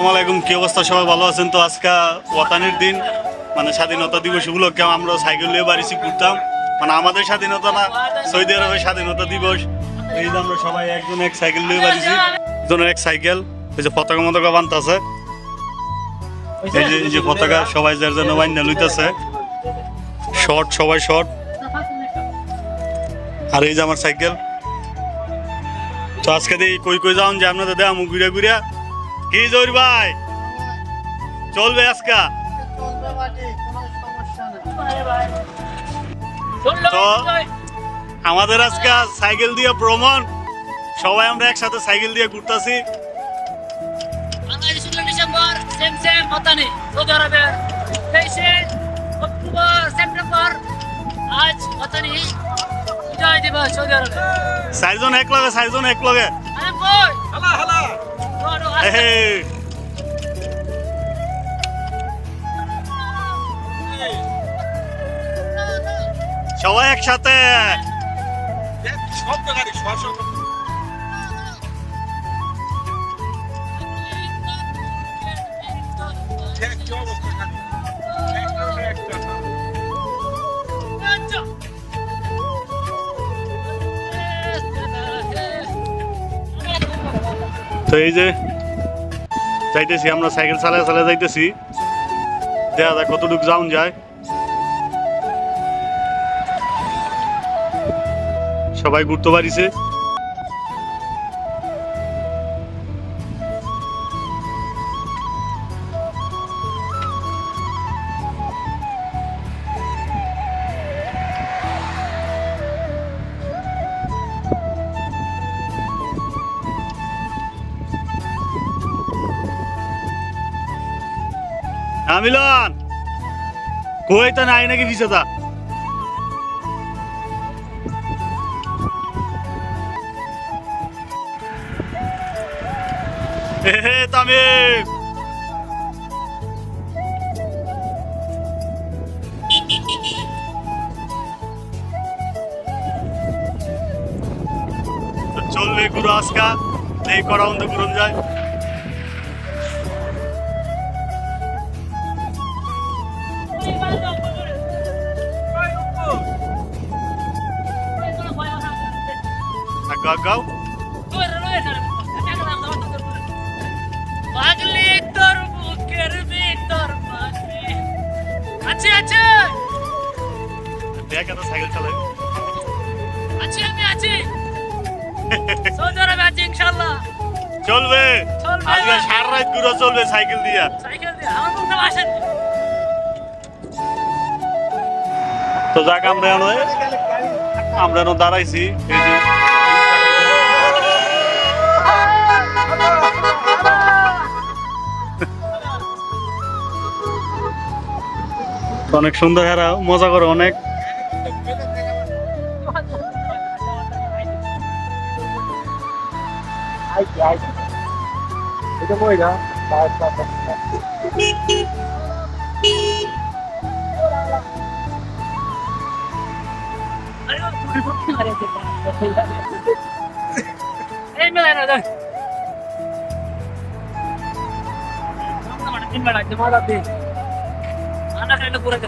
আসসালামাইকুম, কি অবস্থা? সবাই ভালো আছেন তো? আজকে ওয়াতানের দিন, মানে স্বাধীনতা দিবস উপলক্ষে আমরা সাইকেল নিয়ে বাড়িছি ঘুরতাম। মানে আমাদের স্বাধীনতা না, সৌদি আরবের স্বাধীনতা দিবস। এই যে আমরা সবাই একজন এক সাইকেল নিয়ে বাড়িছি, একজনের এক সাইকেল। এই যে পতাকা মতাকা বানতেছে, এই যে পতাকা সবাই যার জন্য বান্না লইতেছে। শর্ট, সবাই শর্ট। আর এই যে আমার সাইকেল। তো আজকে দেখি কই কই যাওন যে আপনাদের দেখ মুখ ঘুরে ঘুরে। কি জোর ভাই, চলবে আজকা? তো আমাদের আজকে সাইকেল দিয়ে ভ্রমণ, সবাই আমরা একসাথে সাইকেল দিয়ে ঘুরতেছি। ডিসেম্বর সেম সেম হতানি সৌদি আরবের 23 অক্টোবর সেপ্টেম্বর আজ হতানি বিজয় দিবস সৌদি আরবে। চারজন এক লগে, চারজন এক লগে। আরে কই হালা হালা সবাই একসাথে। সব গাড়ি সব কি অবস্থা তো এই যে যাইতেছি আমরা, সাইকেল চালায় চালায় যাইতেছি। দেখা যায় কতটুকু যাওন যায়। সবাই ঘুরতে পারিছে। মিলন কই তো নাই নাকি পিছাতা? তামিম চলবে গুরু আজকা, এই করা অন্ধ ঘুরন যায়। গাও পাগলি তোর বুকের ভিতর পাখি আছে আছে দেখ এত সাইকেল চালায়। আছি আমি আছি সৌদি আরবে আছি ইনশাআল্লাহ। চলবে চলবে। আজকে সারা রাত ঘুরে চলবে সাইকেল দিয়া। সাইকেল দিয়ে আমার মুখটা আসেন। তো যাক আমরা দাঁড়াইছি। এই যে অনেক সুন্দর, হেরা মজা করে অনেক। এই মেলা না দেখ আমরা তিন বেলা জমা দাও দে আনা খাইলে পুরো